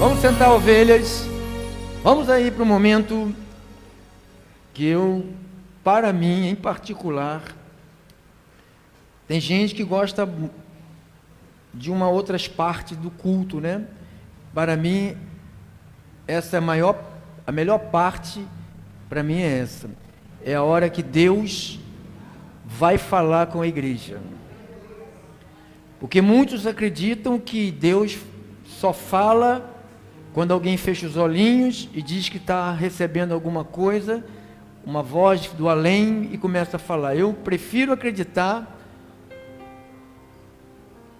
Vamos sentar, ovelhas. Vamos aí para o momento que para mim, em particular, tem gente que gosta de uma outras partes do culto, né? Para mim, essa é a melhor parte, para mim é essa. É a hora que Deus vai falar com a igreja. Porque muitos acreditam que Deus só fala quando alguém fecha os olhinhos e diz que está recebendo alguma coisa, uma voz do além e começa a falar. Eu prefiro acreditar.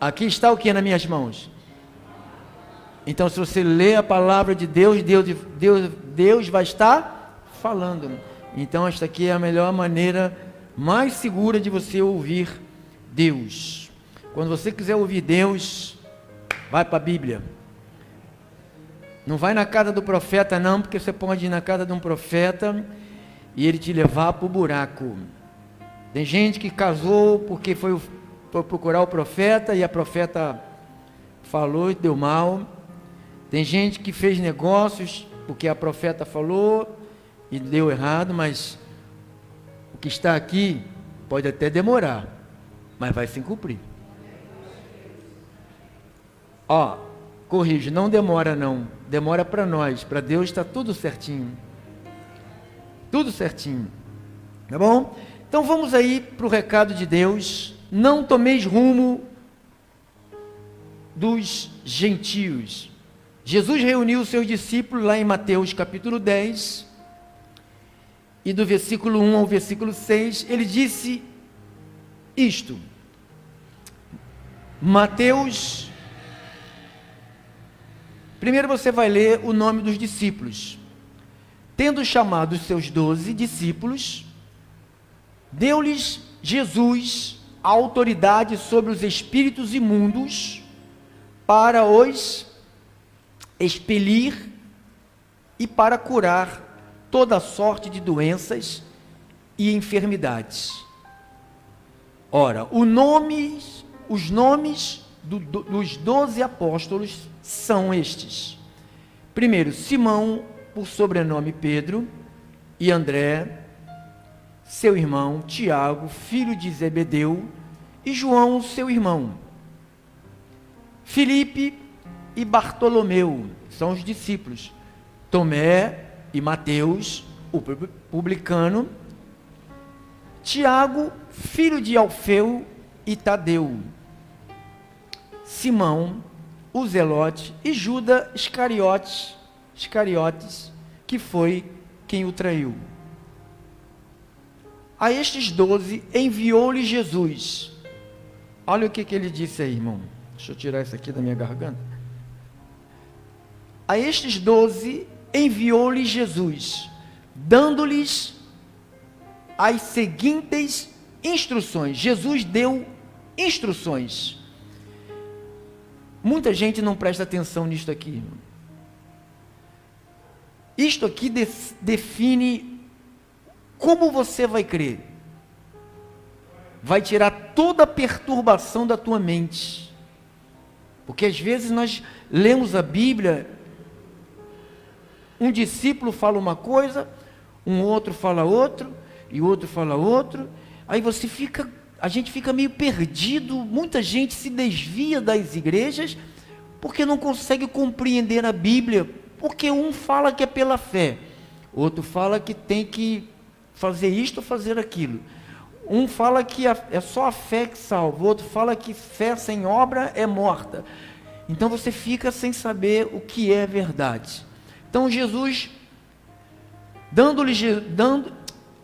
Aqui está o que nas minhas mãos? Então, se você lê a palavra de Deus, Deus vai estar falando. Então, esta aqui é a melhor maneira, mais segura de você ouvir Deus. Quando você quiser ouvir Deus, vai para a Bíblia. Não vai na casa do profeta não, porque você pode ir na casa de um profeta e ele te levar para o buraco. Tem gente que casou porque foi procurar o profeta e a profeta falou e deu mal. Tem gente que fez negócios porque a profeta falou e deu errado, mas o que está aqui pode até demorar, mas vai se cumprir. Corrige, não demora não, demora para nós, para Deus está tudo certinho, tá bom? Então vamos aí para o recado de Deus. Não tomeis rumo dos gentios. Jesus reuniu os seus discípulos lá em Mateus capítulo 10, e do versículo 1 ao versículo 6, ele disse isto. Mateus, primeiro você vai ler o nome dos discípulos. Tendo chamado os seus 12 discípulos, deu-lhes Jesus a autoridade sobre os espíritos imundos para os expelir e para curar toda sorte de doenças e enfermidades. Ora, os nomes dos 12 apóstolos são estes. Primeiro, Simão, por sobrenome Pedro, e André, seu irmão, Tiago, filho de Zebedeu, e João, seu irmão. Filipe e Bartolomeu, são os discípulos. Tomé e Mateus, o publicano. Tiago, filho de Alfeu e Tadeu. Simão, o Zelote, e Judas Iscariotes, que foi quem o traiu. A estes 12 enviou-lhe Jesus. Olha o que ele disse aí, irmão. Deixa eu tirar isso aqui da minha garganta. A estes 12 enviou-lhe Jesus, dando-lhes as seguintes instruções. Jesus deu instruções. Muita gente não presta atenção nisto aqui, irmão. Isto aqui define como você vai crer. Vai tirar toda a perturbação da tua mente. Porque às vezes nós lemos a Bíblia, um discípulo fala uma coisa, um outro fala outro, e outro fala outro, aí a gente fica meio perdido. Muita gente se desvia das igrejas porque não consegue compreender a Bíblia, porque um fala que é pela fé, outro fala que tem que fazer isto ou fazer aquilo. Um fala que é só a fé que salva, o outro fala que fé sem obra é morta. Então você fica sem saber o que é verdade. Então Jesus,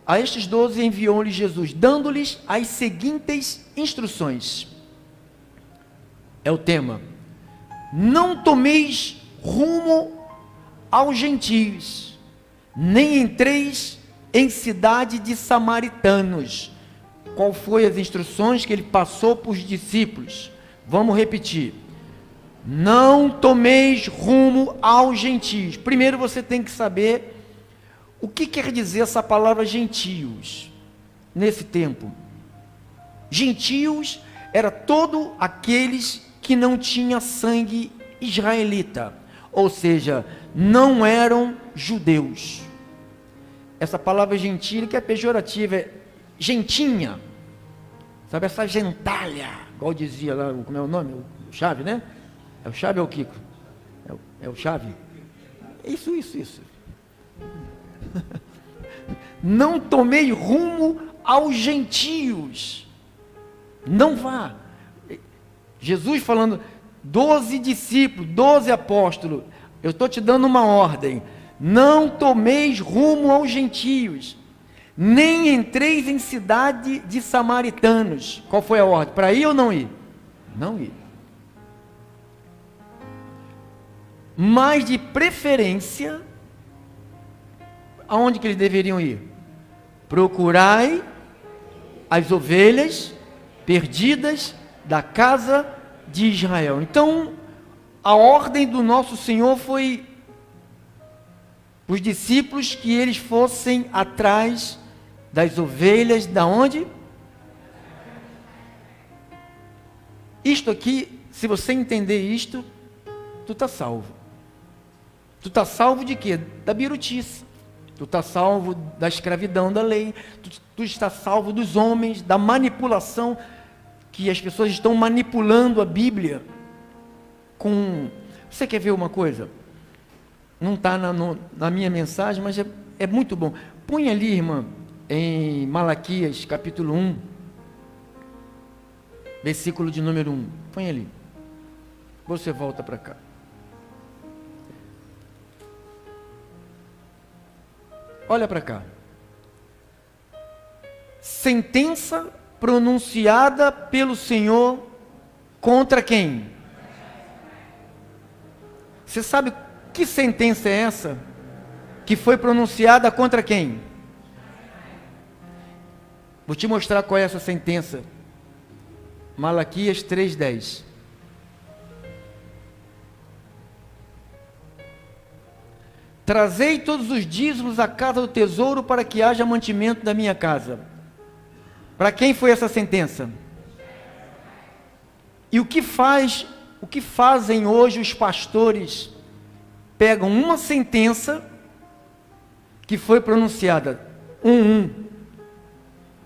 a estes 12 enviou-lhes Jesus, dando-lhes as seguintes instruções. É o tema. Não tomeis rumo aos gentios, nem entreis em cidade de samaritanos. Qual foi as instruções que ele passou para os discípulos? Vamos repetir. Não tomeis rumo aos gentios. Primeiro você tem que saber o que quer dizer essa palavra gentios nesse tempo. Gentios era todo aqueles que não tinha sangue israelita, ou seja, não eram judeus. Essa palavra gentílica que é pejorativa, é gentinha, sabe, essa gentalha, igual dizia lá, como é o nome? O Chave, né? É o Chave ou o Kiko? É o Chave? Isso. Não tomei rumo aos gentios. Não vá. Jesus falando, 12 discípulos, 12 apóstolos. Eu estou te dando uma ordem. Não tomeis rumo aos gentios, nem entreis em cidade de samaritanos. Qual foi a ordem? Para ir ou não ir? Não ir. Mas de preferência, aonde que eles deveriam ir? Procurai as ovelhas perdidas da casa de Israel. Então, a ordem do nosso Senhor foi os discípulos que eles fossem atrás das ovelhas, da onde? Isto aqui, se você entender isto, tu está salvo. Tu está salvo de quê? Da birutice. Tu está salvo da escravidão da lei. Tu está salvo dos homens, da manipulação, que as pessoas estão manipulando a Bíblia com... Você quer ver uma coisa? Não está na minha mensagem, mas é muito bom. Põe ali, irmã, em Malaquias, capítulo 1, versículo de número 1. Põe ali. Você volta para cá. Olha para cá. Sentença pronunciada pelo Senhor contra quem? Você sabe que sentença é essa? Que foi pronunciada contra quem? Vou te mostrar qual é essa sentença. Malaquias 3:10. Trazei todos os dízimos à casa do tesouro para que haja mantimento da minha casa. Para quem foi essa sentença? E o que fazem hoje os pastores? Pegam uma sentença que foi pronunciada, 1:1.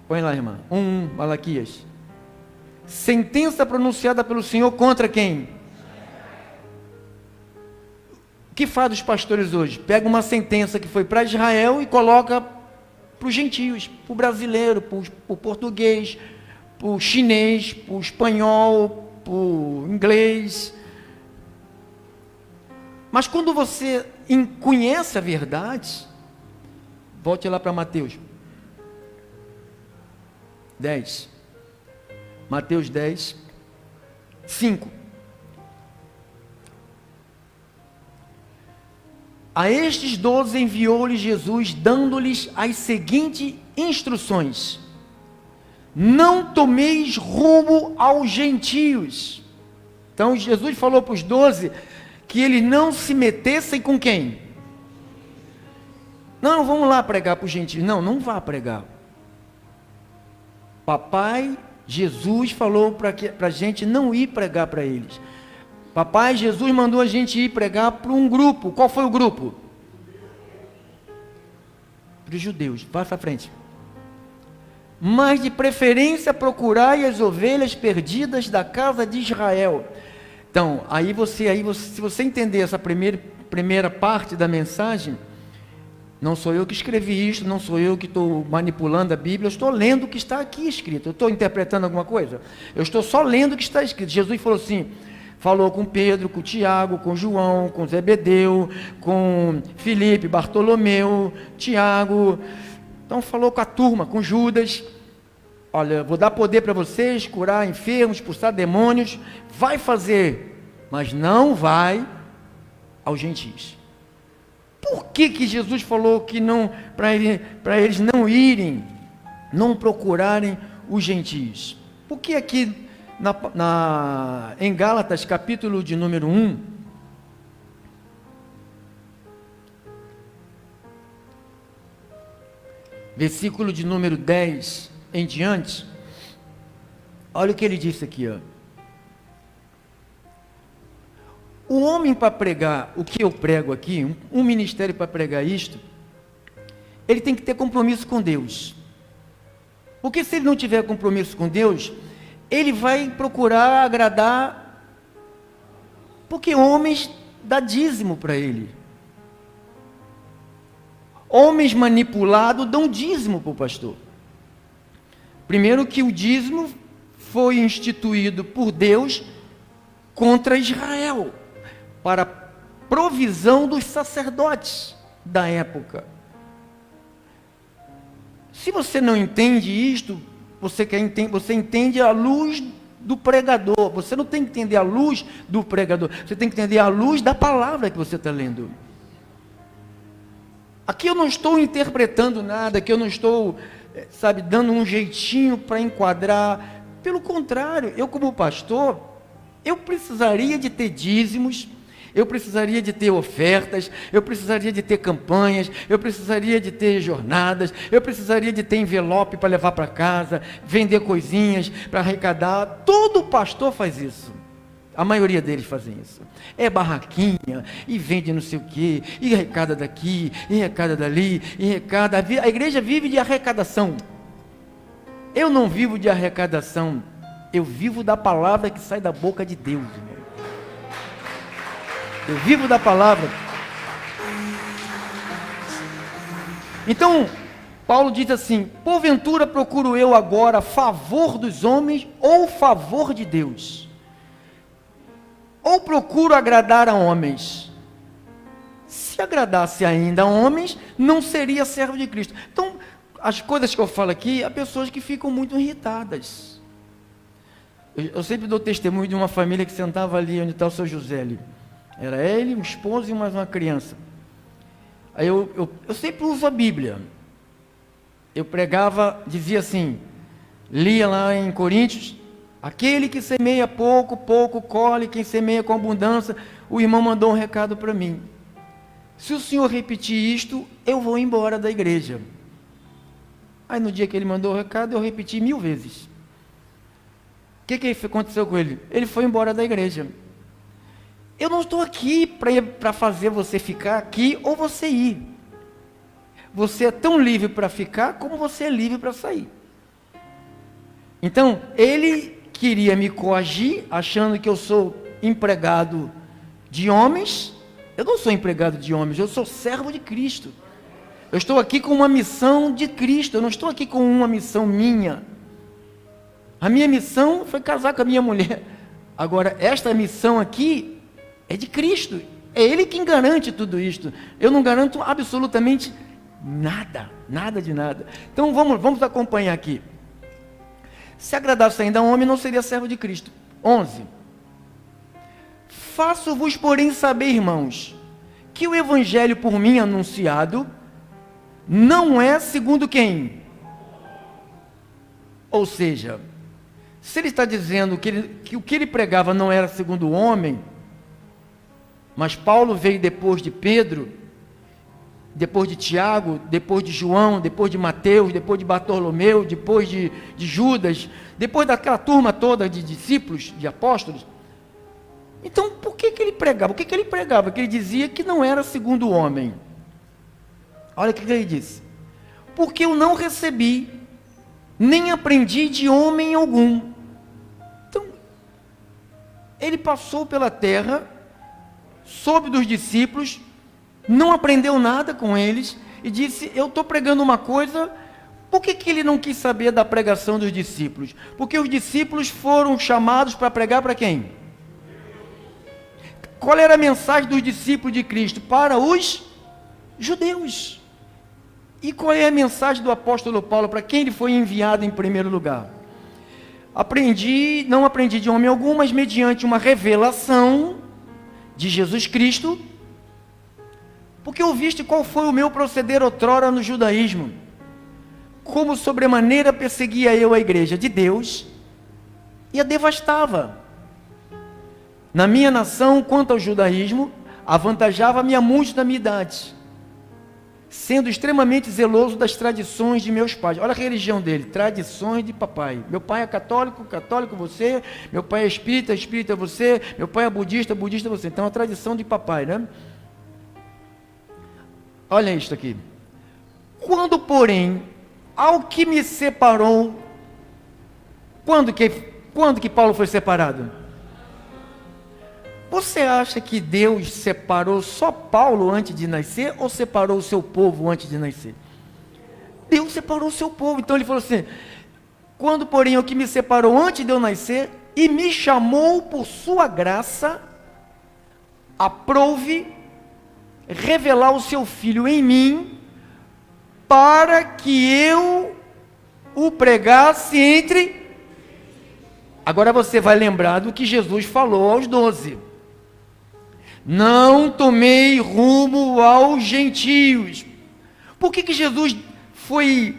Põe lá, irmã, 1:1, Malaquias. Sentença pronunciada pelo Senhor contra quem? O que faz os pastores hoje? Pega uma sentença que foi para Israel e coloca para os gentios, para o brasileiro, para o português, para o chinês, para o espanhol, para o inglês. Mas quando você conhece a verdade, volte lá para Mateus 10. Mateus 10, 5. A estes 12 enviou-lhes Jesus, dando-lhes as seguintes instruções: não tomeis rumo aos gentios. Então Jesus falou para os 12 que eles não se metessem com quem? Não, vamos lá pregar para os gentios. Não vá pregar. Papai Jesus falou para a gente não ir pregar para eles. Papai Jesus mandou a gente ir pregar para um grupo. Qual foi o grupo? Para os judeus. Passa à frente. Mas de preferência procurai as ovelhas perdidas da casa de Israel. Então, se você entender essa primeira parte da mensagem, não sou eu que escrevi isso, não sou eu que estou manipulando a Bíblia, eu estou lendo o que está aqui escrito. Eu estou interpretando alguma coisa? Eu estou só lendo o que está escrito. Jesus falou assim, falou com Pedro, com Tiago, com João, com Zebedeu, com Filipe, Bartolomeu, Tiago. Então falou com a turma, com Judas. Olha, vou dar poder para vocês, curar enfermos, expulsar demônios. Vai fazer, mas não vai aos gentios. Por que Jesus falou que não, para eles não irem, não procurarem os gentios? Porque aqui em Gálatas, capítulo de número 1, versículo de número 10 em diante, olha o que ele disse aqui, ó. o homem para pregar o que eu prego aqui, um ministério para pregar isto, ele tem que ter compromisso com Deus. Porque se ele não tiver compromisso com Deus, ele vai procurar agradar, porque homens dá dízimo para ele. Homens manipulados dão dízimo para o pastor. Primeiro que o dízimo foi instituído por Deus contra Israel, para provisão dos sacerdotes da época. Se você não entende isto, você entende a luz do pregador. Você não tem que entender a luz do pregador, você tem que entender a luz da palavra que você está lendo. Aqui eu não estou interpretando nada, aqui eu não estou, dando um jeitinho para enquadrar. Pelo contrário, eu como pastor, eu precisaria de ter dízimos, eu precisaria de ter ofertas, eu precisaria de ter campanhas, eu precisaria de ter jornadas, eu precisaria de ter envelope para levar para casa, vender coisinhas para arrecadar. Todo pastor faz isso. A maioria deles fazem isso. É barraquinha, e vende não sei o quê, e arrecada daqui, e arrecada dali, e arrecada. A igreja vive de arrecadação. Eu não vivo de arrecadação, eu vivo da palavra que sai da boca de Deus, irmão. Eu vivo da palavra. Então, Paulo diz assim: porventura procuro eu agora favor dos homens ou favor de Deus? Ou procuro agradar a homens? Se agradasse ainda a homens, não seria servo de Cristo. Então, as coisas que eu falo aqui, há pessoas que ficam muito irritadas. Eu sempre dou testemunho de uma família que sentava ali onde está o seu José ali. Era ele, um esposo e mais uma criança. Aí eu sempre uso a Bíblia. Eu pregava, dizia assim, lia lá em Coríntios: aquele que semeia pouco, pouco colhe, quem semeia com abundância. O irmão mandou um recado para mim: se o senhor repetir isto, eu vou embora da igreja. Aí no dia que ele mandou o recado, eu repeti 1000 vezes. O que aconteceu com ele? Ele foi embora da igreja. Eu não estou aqui para fazer você ficar aqui ou você ir. Você é tão livre para ficar como você é livre para sair. Então, ele queria me coagir, achando que eu sou empregado de homens. Eu não sou empregado de homens, eu sou servo de Cristo. Eu estou aqui com uma missão de Cristo, eu não estou aqui com uma missão minha. A minha missão foi casar com a minha mulher. Agora, esta missão aqui é de Cristo. É Ele quem garante tudo isto. Eu não garanto absolutamente nada, nada de nada. Então, vamos acompanhar aqui. Se agradasse ainda a homem, não seria servo de Cristo. 11. Faço-vos, porém, saber, irmãos, que o evangelho por mim anunciado não é segundo quem? Ou seja, se ele está dizendo que o que ele pregava não era segundo o homem, mas Paulo veio depois de Pedro, depois de Tiago, depois de João, depois de Mateus, depois de Bartolomeu, depois de Judas, depois daquela turma toda de discípulos, de apóstolos. Então, por que ele pregava? O que ele pregava? Que ele dizia que não era segundo o homem. Olha o que ele disse: porque eu não recebi, nem aprendi de homem algum. Então, ele passou pela terra, soube dos discípulos, não aprendeu nada com eles, e disse: eu estou pregando uma coisa. Por que ele não quis saber da pregação dos discípulos? Porque os discípulos foram chamados para pregar para quem? Qual era a mensagem dos discípulos de Cristo? Para os judeus. E qual é a mensagem do apóstolo Paulo? Para quem ele foi enviado em primeiro lugar? Não aprendi de homem algum, mas mediante uma revelação de Jesus Cristo, porque ouviste qual foi o meu proceder outrora no judaísmo, como sobremaneira perseguia eu a igreja de Deus e a devastava. Na minha nação, quanto ao judaísmo, avantajava-me a muitos da minha idade, sendo extremamente zeloso das tradições de meus pais. Olha a religião dele, tradições de papai. Meu pai é católico, católico você. Meu pai é espírita, espírita você. Meu pai é budista, budista você. Então, a tradição de papai, né? Olha isto aqui. Quando, porém, ao que me separou, quando que Paulo foi separado? Você acha que Deus separou só Paulo antes de nascer ou separou o seu povo antes de nascer? Deus separou o seu povo. Então ele falou assim: quando, porém, o que me separou antes de eu nascer e me chamou por sua graça, aprouve revelar o seu Filho em mim, para que eu o pregasse entre... Agora você vai lembrar do que Jesus falou aos 12. Não tomei rumo aos gentios. Por que Jesus foi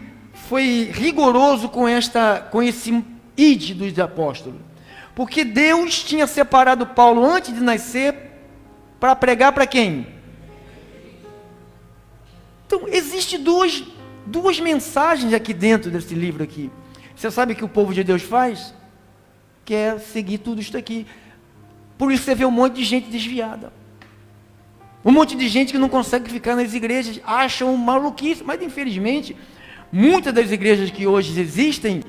rigoroso com esse ide dos apóstolos? Porque Deus tinha separado Paulo antes de nascer para pregar para quem? Então, existem duas mensagens aqui dentro desse livro aqui. Você sabe o que o povo de Deus faz? Quer seguir tudo isso aqui. Por isso você vê um monte de gente desviada. Um monte de gente que não consegue ficar nas igrejas, acham maluquice. Mas, infelizmente, muitas das igrejas que hoje existem,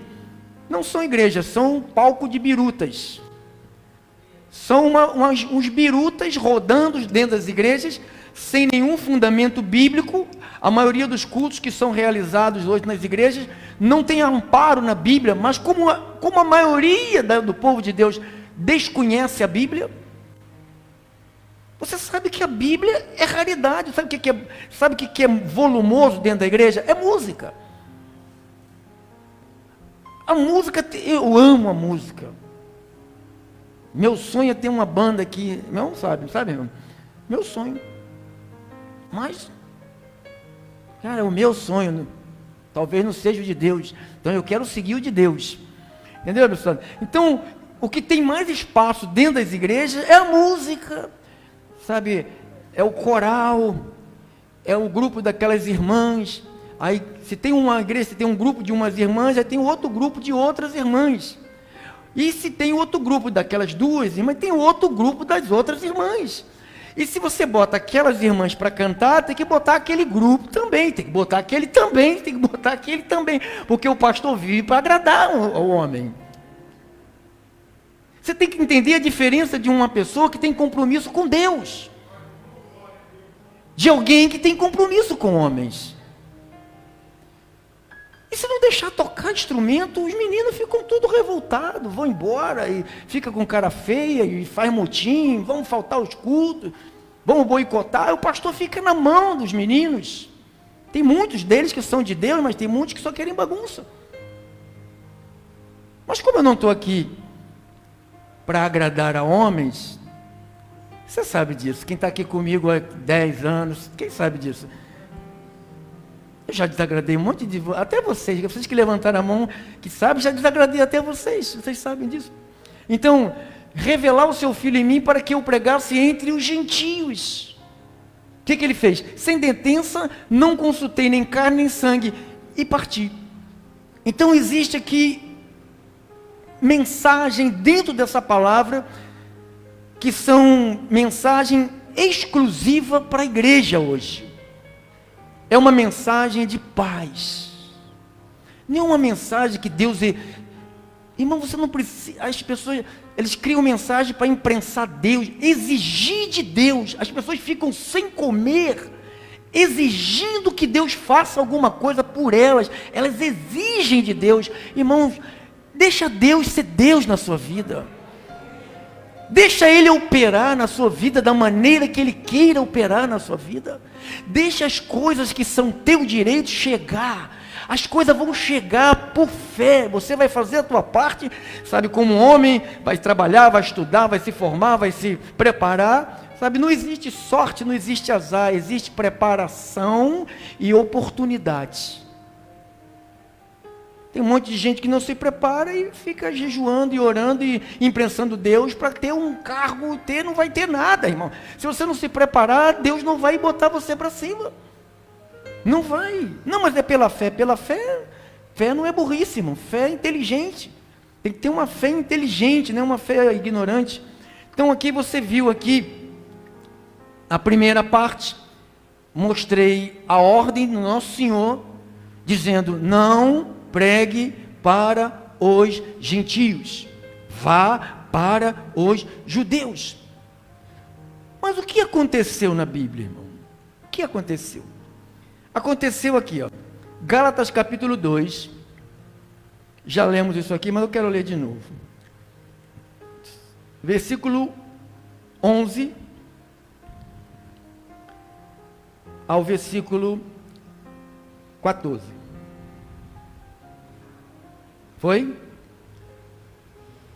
não são igrejas, são palco de birutas. São uns birutas rodando dentro das igrejas, sem nenhum fundamento bíblico. A maioria dos cultos que são realizados hoje nas igrejas não tem amparo na Bíblia, mas como a maioria do povo de Deus desconhece a Bíblia, você sabe que a Bíblia é raridade. Sabe o que é volumoso dentro da igreja? É música. A música, eu amo a música. Meu sonho é ter uma banda aqui. Não sabe, irmão? Meu sonho. Mas, cara, o meu sonho talvez não seja o de Deus. Então eu quero seguir o de Deus. Entendeu, pessoal? Então, o que tem mais espaço dentro das igrejas é a música. Sabe, é o coral, é o grupo daquelas irmãs. Aí, se tem uma igreja, se tem um grupo de umas irmãs, aí tem outro grupo de outras irmãs. E se tem outro grupo daquelas duas irmãs, tem outro grupo das outras irmãs. E se você bota aquelas irmãs para cantar, tem que botar aquele grupo também, tem que botar aquele também, tem que botar aquele também, porque o pastor vive para agradar o homem. Você tem que entender a diferença de uma pessoa que tem compromisso com Deus, de alguém que tem compromisso com homens. E se não deixar tocar instrumento, os meninos ficam tudo revoltados, vão embora e fica com cara feia e faz motim, vão faltar os cultos, vão boicotar, e o pastor fica na mão dos meninos. Tem muitos deles que são de Deus, mas tem muitos que só querem bagunça. Mas como eu não estou aqui para agradar a homens, você sabe disso. Quem está aqui comigo há 10 anos, quem sabe disso? Eu já desagradei um monte de... Até vocês que levantaram a mão, que sabem, já desagradei até vocês sabem disso. Então, revelar o seu Filho em mim para que eu pregasse entre os gentios. O que ele fez? Sem detença, não consultei nem carne nem sangue, e parti. Então, existe aqui mensagem dentro dessa palavra, que são mensagem exclusiva para a igreja hoje. É uma mensagem de paz. Não é uma mensagem que Deus... Irmão, você não precisa... As pessoas, eles criam mensagem para imprensar Deus, exigir de Deus. As pessoas ficam sem comer, exigindo que Deus faça alguma coisa por elas. Elas exigem de Deus. Irmãos, deixa Deus ser Deus na sua vida. Deixa Ele operar na sua vida da maneira que Ele queira operar na sua vida. Deixa as coisas que são teu direito chegar. As coisas vão chegar por fé. Você vai fazer a tua parte, sabe, como homem, vai trabalhar, vai estudar, vai se formar, vai se preparar. Sabe, não existe sorte, não existe azar, existe preparação e oportunidade. Tem um monte de gente que não se prepara e fica jejuando e orando e imprensando Deus para ter um cargo, não vai ter nada, irmão. Se você não se preparar, Deus não vai botar você para cima. Não vai. Não, mas é pela fé. Pela fé, fé não é burrice, irmão. Fé é inteligente. Tem que ter uma fé inteligente, não é uma fé ignorante. Então aqui você viu aqui, a primeira parte, mostrei a ordem do nosso Senhor, dizendo, não pregue para os gentios, vá para os judeus. Mas o que aconteceu na Bíblia, irmão? O que aconteceu? Aconteceu aqui, ó, Gálatas capítulo 2, já lemos isso aqui, mas eu quero ler de novo. Versículo 11 ao versículo 14. Foi?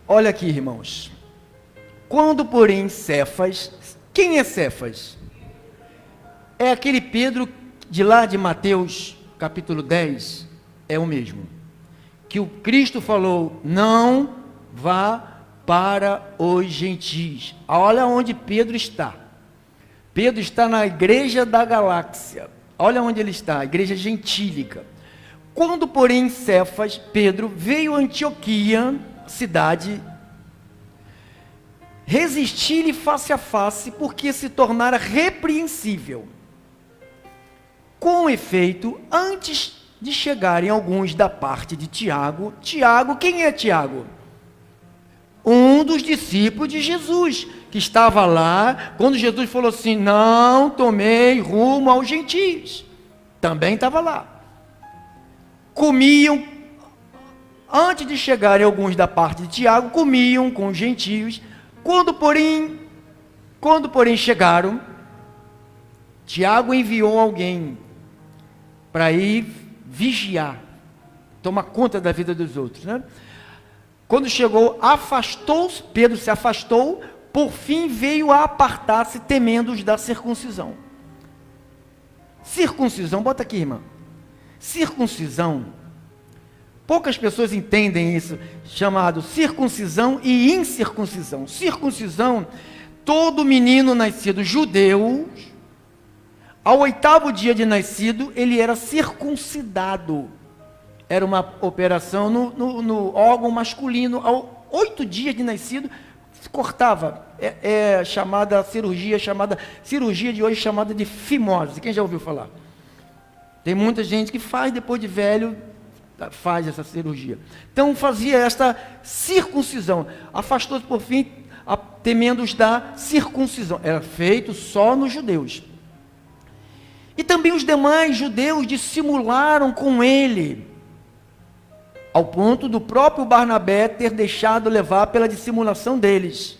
Olha aqui, irmãos. Quando, porém, Cefas, quem é Cefas? É aquele Pedro de lá de Mateus, capítulo 10, é o mesmo. Que o Cristo falou, não vá para os gentios. Olha onde Pedro está. Pedro está na igreja da galáxia. Olha onde ele está, a igreja gentílica. Quando, porém, Cefas, Pedro, veio a Antioquia, cidade, resisti-lhe face a face, porque se tornara repreensível. Com efeito, antes de chegarem alguns da parte de Tiago, quem é Tiago? Um dos discípulos de Jesus, que estava lá, quando Jesus falou assim, não tomei rumo aos gentios, também estava lá. Comiam, antes de chegarem alguns da parte de Tiago, comiam com os gentios. Quando porém chegaram, Tiago enviou alguém para ir vigiar, tomar conta da vida dos outros, né? Quando chegou, afastou-se, Pedro se afastou, por fim veio a apartar-se, temendo os da circuncisão. Circuncisão, bota aqui, irmã. Circuncisão, poucas pessoas entendem isso, chamado circuncisão e incircuncisão. Circuncisão, todo menino nascido judeu, ao 8º dia de nascido, ele era circuncidado. Era uma operação no órgão masculino. Ao 8 dias de nascido, se cortava. Chamada cirurgia de hoje chamada de fimose. Quem já ouviu falar? Tem muita gente que faz, depois de velho, faz essa cirurgia. Então fazia esta circuncisão. Afastou-se por fim, temendo os da circuncisão. Era feito só nos judeus. E também os demais judeus dissimularam com ele, ao ponto do próprio Barnabé ter deixado levar pela dissimulação deles.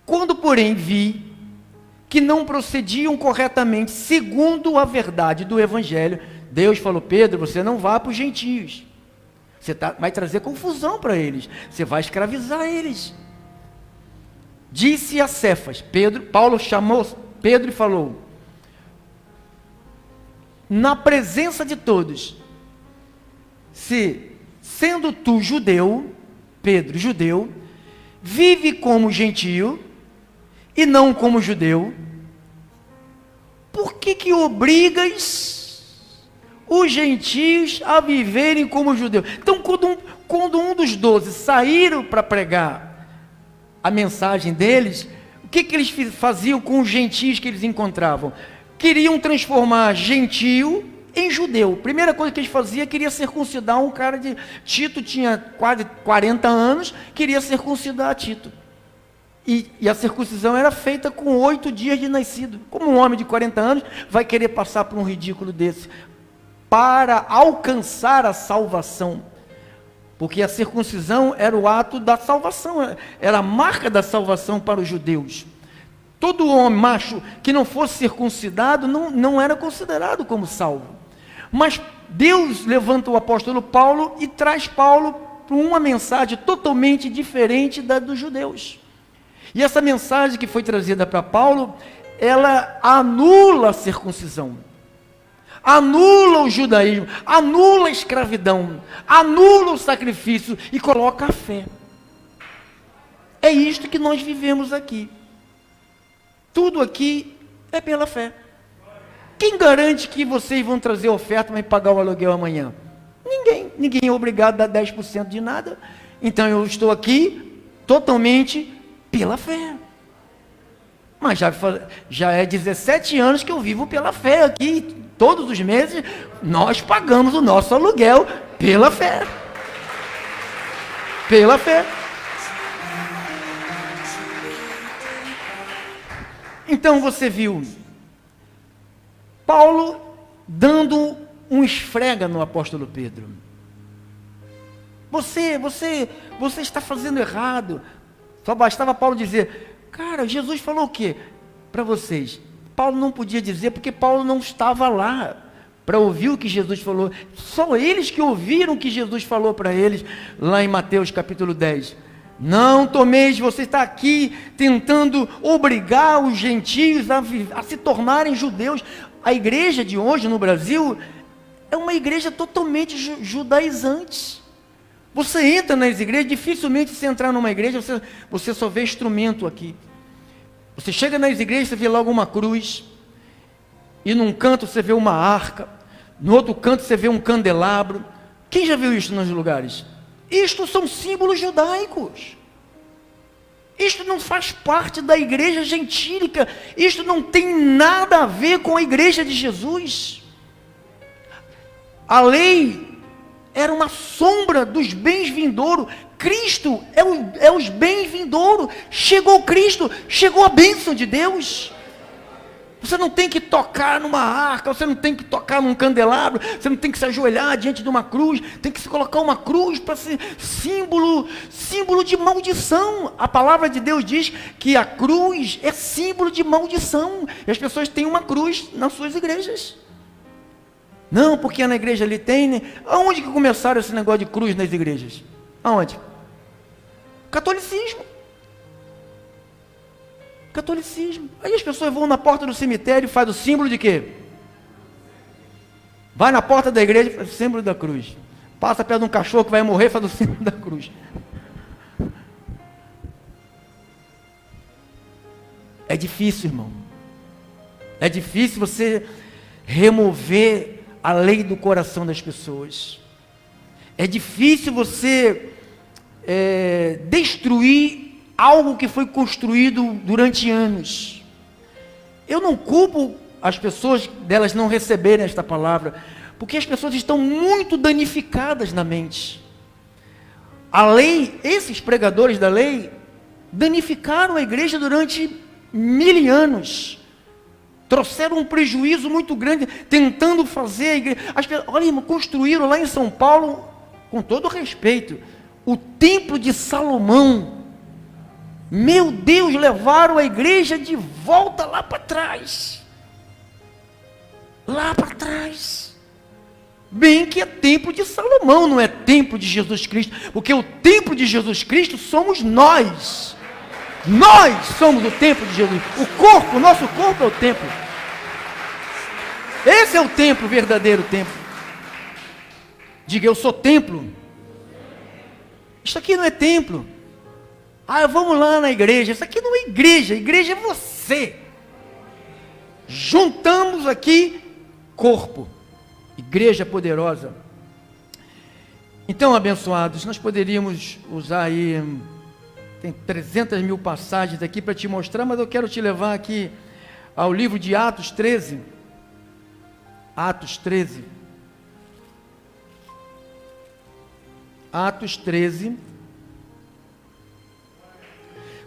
Quando, porém, vi que não procediam corretamente segundo a verdade do Evangelho, Deus falou, Pedro, você não vá para os gentios. Você vai trazer confusão para eles. Você vai escravizar eles. Disse a Cefas, Paulo chamou Pedro e falou, na presença de todos, se, sendo tu judeu, Pedro, judeu, vive como gentio e não como judeu, por que obrigas os gentios a viverem como judeus? Então, quando um dos 12 saíram para pregar a mensagem deles, o que eles faziam com os gentios que eles encontravam? Queriam transformar gentio em judeu. Primeira coisa que eles faziam, queria circuncidar um cara de... Tito tinha quase 40 anos, queria circuncidar Tito. E a circuncisão era feita com 8 dias de nascido. Como um homem de 40 anos vai querer passar por um ridículo desse? Para alcançar a salvação. Porque a circuncisão era o ato da salvação, era a marca da salvação para os judeus. Todo homem macho que não fosse circuncidado não era considerado como salvo. Mas Deus levanta o apóstolo Paulo e traz Paulo para uma mensagem totalmente diferente da dos judeus. E essa mensagem que foi trazida para Paulo, ela anula a circuncisão, anula o judaísmo, anula a escravidão, anula o sacrifício e coloca a fé. É isto que nós vivemos aqui. Tudo aqui é pela fé. Quem garante que vocês vão trazer oferta para pagar o aluguel amanhã? Ninguém é obrigado a dar 10% de nada. Então eu estou totalmente pela fé. Mas já é 17 anos que eu vivo pela fé aqui. Todos os meses nós pagamos o nosso aluguel pela fé. Pela fé. Então você viu Paulo dando um esfrega no apóstolo Pedro. Você está fazendo errado. Só bastava Paulo dizer, cara, Jesus falou o quê para vocês? Paulo não podia dizer porque Paulo não estava lá para ouvir o que Jesus falou. Só eles que ouviram o que Jesus falou para eles lá em Mateus capítulo 10. Não tomeis, você está aqui tentando obrigar os gentios a se tornarem judeus. A igreja de hoje no Brasil é uma igreja totalmente judaizante. Você entra nas igrejas, dificilmente se entrar numa igreja, você só vê instrumento aqui. Você chega nas igrejas, você vê logo uma cruz, e num canto você vê uma arca, no outro canto você vê um candelabro. Quem já viu isso nos lugares? Isto são símbolos judaicos. Isto não faz parte da igreja gentílica. Isto não tem nada a ver com a igreja de Jesus. A lei era uma sombra dos bens vindouros. Cristo é os bens vindouros. Chegou Cristo, chegou a bênção de Deus. Você não tem que tocar numa arca, você não tem que tocar num candelabro, você não tem que se ajoelhar diante de uma cruz, tem que se colocar uma cruz para ser símbolo de maldição. A palavra de Deus diz que a cruz é símbolo de maldição, e as pessoas têm uma cruz nas suas igrejas. Não, porque na igreja ali tem, né? Aonde que começaram esse negócio de cruz nas igrejas? Aonde? Catolicismo. Aí as pessoas vão na porta do cemitério e faz o símbolo de quê? Vai na porta da igreja e faz o símbolo da cruz. Passa perto de um cachorro que vai morrer e faz o símbolo da cruz. É difícil, irmão. É difícil você remover a lei do coração das pessoas. É difícil você destruir algo que foi construído durante anos. Eu não culpo as pessoas delas não receberem esta palavra, porque as pessoas estão muito danificadas na mente. A lei, esses pregadores da lei, danificaram a igreja durante 1000 anos. Trouxeram um prejuízo muito grande, tentando fazer a igreja. Olha, irmão, construíram lá em São Paulo, com todo respeito, o Templo de Salomão. Meu Deus, levaram a igreja de volta lá para trás. Lá para trás. Bem que é templo de Salomão, não é templo de Jesus Cristo, porque o templo de Jesus Cristo somos nós. Nós somos o templo de Jesus. O nosso corpo é o templo. Esse é o templo, o verdadeiro templo. Diga, eu sou templo. Isso aqui não é templo. Vamos lá na igreja. Isso aqui não é igreja. A igreja é você. Juntamos aqui corpo. Igreja poderosa. Então, abençoados, nós poderíamos usar aí, tem 300 mil passagens aqui para te mostrar, mas eu quero te levar aqui ao livro de Atos 13. Atos 13. Atos 13.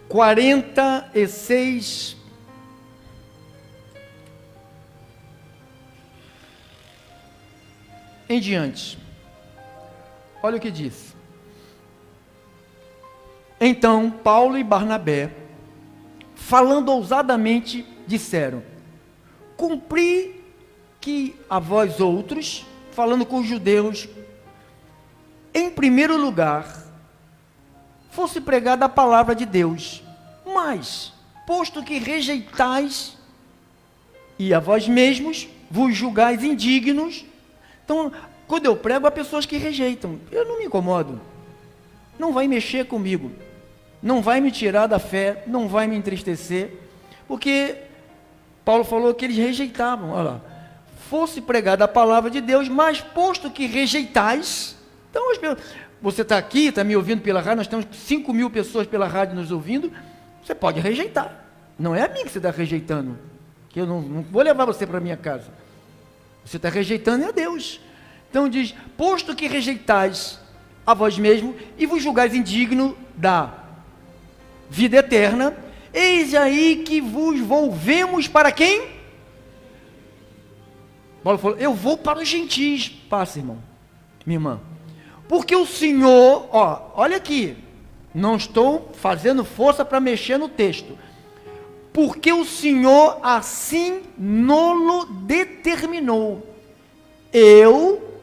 46 em diante. Olha o que diz. Então Paulo e Barnabé, falando ousadamente, disseram: cumpri que a vós outros, falando com os judeus, em primeiro lugar, fosse pregada a palavra de Deus, mas, posto que rejeitais, e a vós mesmos vos julgais indignos. Então, quando eu prego, há pessoas que rejeitam. Eu não me incomodo. Não vai mexer comigo. Não vai me tirar da fé, não vai me entristecer, porque Paulo falou que eles rejeitavam. Olha lá. fosse pregada a palavra de Deus, mas posto que rejeitais, então você está aqui, está me ouvindo pela rádio, nós temos 5.000 pessoas pela rádio nos ouvindo, você pode rejeitar, não é a mim que você está rejeitando, que eu não vou levar você para a minha casa, você está rejeitando é a Deus. Então diz, posto que rejeitais a vós mesmo, e vos julgais indigno da vida eterna, eis aí que vos volvemos para quem? Paulo falou, eu vou para os gentis. Passa, irmão, minha irmã, porque o Senhor, olha aqui, não estou fazendo força para mexer no texto, porque o Senhor assim nolo determinou, eu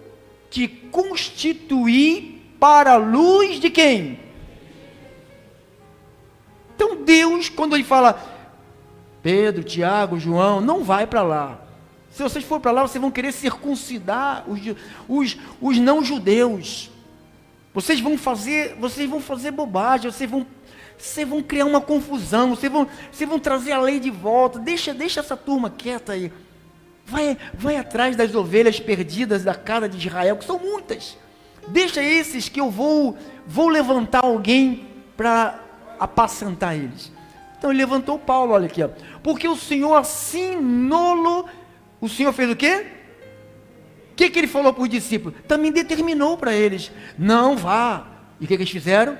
te constituí para a luz de quem? Então Deus, quando Ele fala, Pedro, Tiago, João, não vai para lá. Se vocês forem para lá, vocês vão querer circuncidar os não-judeus. Vocês vão fazer bobagem, vocês vão criar uma confusão, vocês vão trazer a lei de volta. Deixa essa turma quieta aí. Vai atrás das ovelhas perdidas da casa de Israel, que são muitas. Deixa esses que eu vou levantar alguém para apacentar eles. Então ele levantou Paulo, olha aqui, porque o Senhor assim o Senhor fez o quê? O que ele falou para os discípulos? Também determinou para eles, não vá. E o que eles fizeram?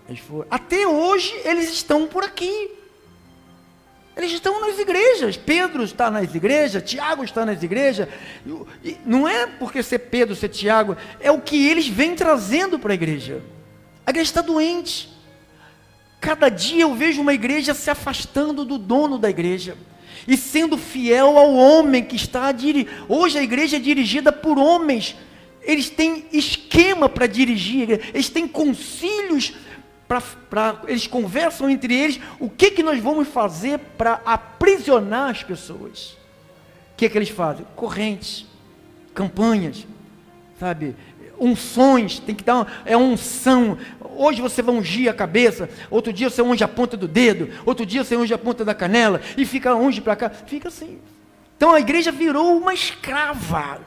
Eles foram. Até hoje eles estão por aqui. Eles estão nas igrejas. Pedro está nas igrejas, Tiago está nas igrejas. E não é porque ser Pedro, ser Tiago, é o que eles vêm trazendo para a igreja. A igreja está doente. Cada dia eu vejo uma igreja se afastando do dono da igreja e sendo fiel ao homem que está a dirigir. Hoje a igreja é dirigida por homens. Eles têm esquema para dirigir, eles têm concílios, eles conversam entre eles, o que nós vamos fazer para aprisionar as pessoas. O que eles fazem? Correntes, campanhas, sabe? Unções, tem que dar unção. Hoje você vai ungir a cabeça, outro dia você unge a ponta do dedo, outro dia você unge a ponta da canela, e fica unge para cá, fica assim. Então a igreja virou uma escrava,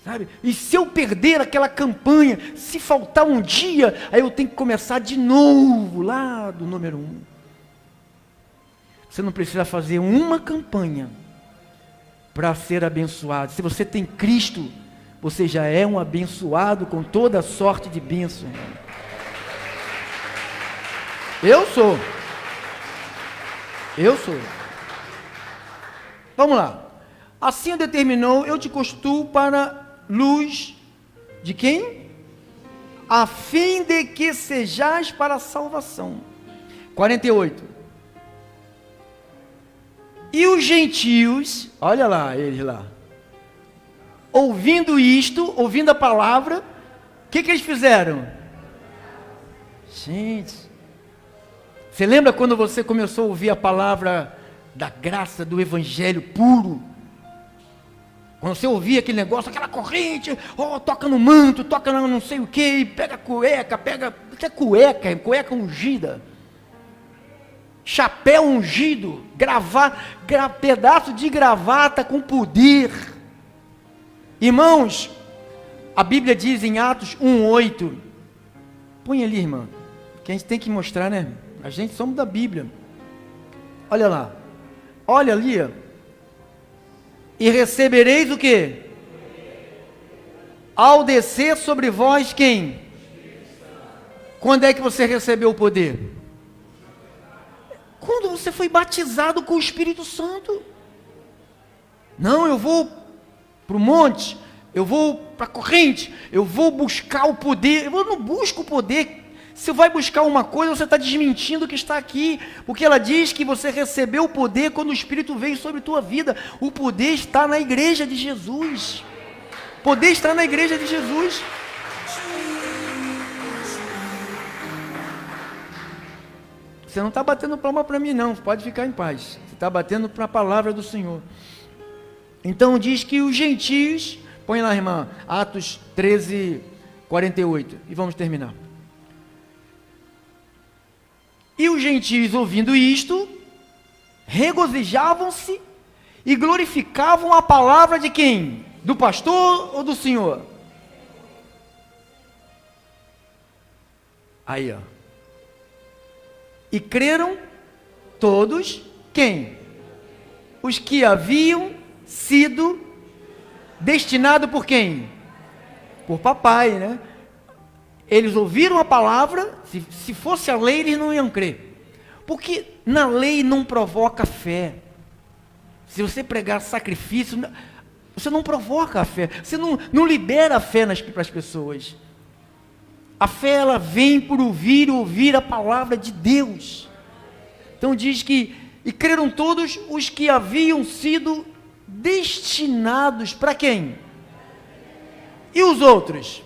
sabe? E se eu perder aquela campanha, se faltar um dia, aí eu tenho que começar de novo, lá do número 1. Você não precisa fazer uma campanha para ser abençoado. Se você tem Cristo, você já é um abençoado com toda sorte de bênção. Eu sou. Vamos lá. Assim determinou, eu te constituo para luz de quem? A fim de que sejais para a salvação. 48. E os gentios, olha lá, eles lá, ouvindo isto, ouvindo a palavra, o que eles fizeram? Gente, você lembra quando você começou a ouvir a palavra da graça, do evangelho puro? Quando você ouvia aquele negócio, aquela corrente, toca no manto, toca no não sei o que, pega cueca, o que é cueca ungida, chapéu ungido, pedaço de gravata com poder. Irmãos, a Bíblia diz em Atos 1:8, põe ali, irmã, que a gente tem que mostrar, né? A gente somos da Bíblia. Olha lá, olha ali, e recebereis o quê? Ao descer sobre vós quem? Quando é que você recebeu o poder? Quando você foi batizado com o Espírito Santo. Não, eu vou para o monte, eu vou para a corrente, eu vou buscar o poder. Eu não busco o poder. Se vai buscar uma coisa, você está desmentindo o que está aqui, porque ela diz que você recebeu o poder quando o Espírito veio sobre a tua vida. O poder está na igreja de Jesus. O poder está na igreja de Jesus. Você não está batendo palma para mim não, pode ficar em paz. Você está batendo para a palavra do Senhor. Então diz que os gentios, põe lá, irmã, Atos 13:48, e vamos terminar. E os gentios, ouvindo isto, regozijavam-se e glorificavam a palavra de quem? Do pastor ou do Senhor? Aí, ó. E creram todos, quem? Os que haviam sido destinados por quem? Por papai, né? Eles ouviram a palavra, se fosse a lei, eles não iam crer. Porque na lei não provoca fé. Se você pregar sacrifício, você não provoca a fé. Você não libera a fé para as pessoas. A fé, ela vem por ouvir a palavra de Deus. Então diz que, e creram todos os que haviam sido destinados para quem? E os outros?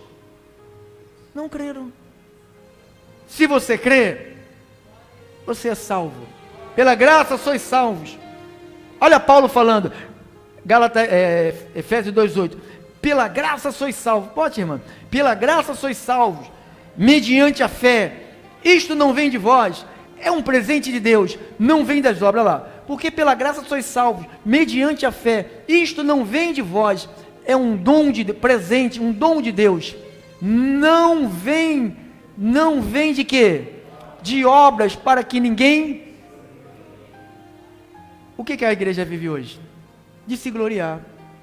Não creram. Se você crê, você é salvo. Pela graça sois salvos. Olha Paulo falando, Efésios 2:8. Pela graça sois salvos. Pode, irmã? Pela graça sois salvos, mediante a fé. Isto não vem de vós, é um presente de Deus, não vem das obras. Olha lá. Porque pela graça sois salvos, mediante a fé. Isto não vem de vós, é um dom de presente, um dom de Deus. Não vem de quê? De obras, para que ninguém... O que a igreja vive hoje? De se gloriar.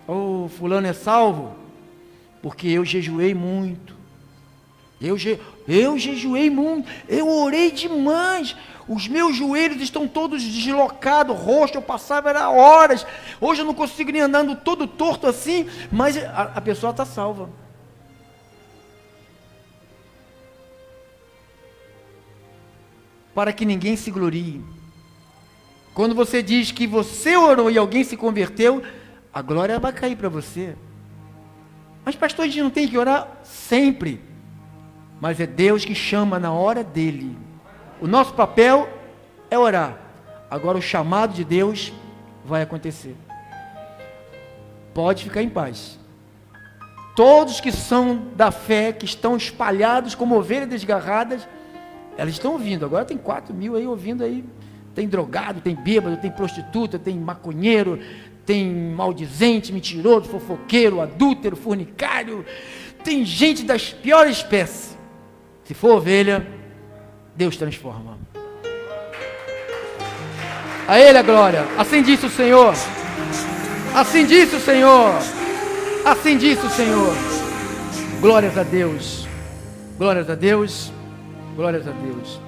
Oh, fulano é salvo, porque eu jejuei muito. Eu jejuei muito, eu orei demais. Os meus joelhos estão todos deslocados, roxo, eu passava era horas. Hoje eu não consigo nem andando todo torto assim, mas a pessoa está salva. Para que ninguém se glorie. Quando você diz que você orou e alguém se converteu, a glória vai cair para você. Mas pastor, a gente não tem que orar sempre. Mas é Deus que chama na hora dele. O nosso papel é orar. Agora o chamado de Deus vai acontecer. Pode ficar em paz. Todos que são da fé, que estão espalhados como ovelhas desgarradas, elas estão ouvindo. Agora tem 4.000 aí ouvindo aí. Tem drogado, tem bêbado, tem prostituta, tem maconheiro, tem maldizente, mentiroso, fofoqueiro, adúltero, fornicário. Tem gente das piores espécies. Se for ovelha, Deus transforma. A Ele a glória. Assim disse o Senhor. Assim disse o Senhor. Assim disse o Senhor. Glórias a Deus. Glórias a Deus. Glórias a Deus.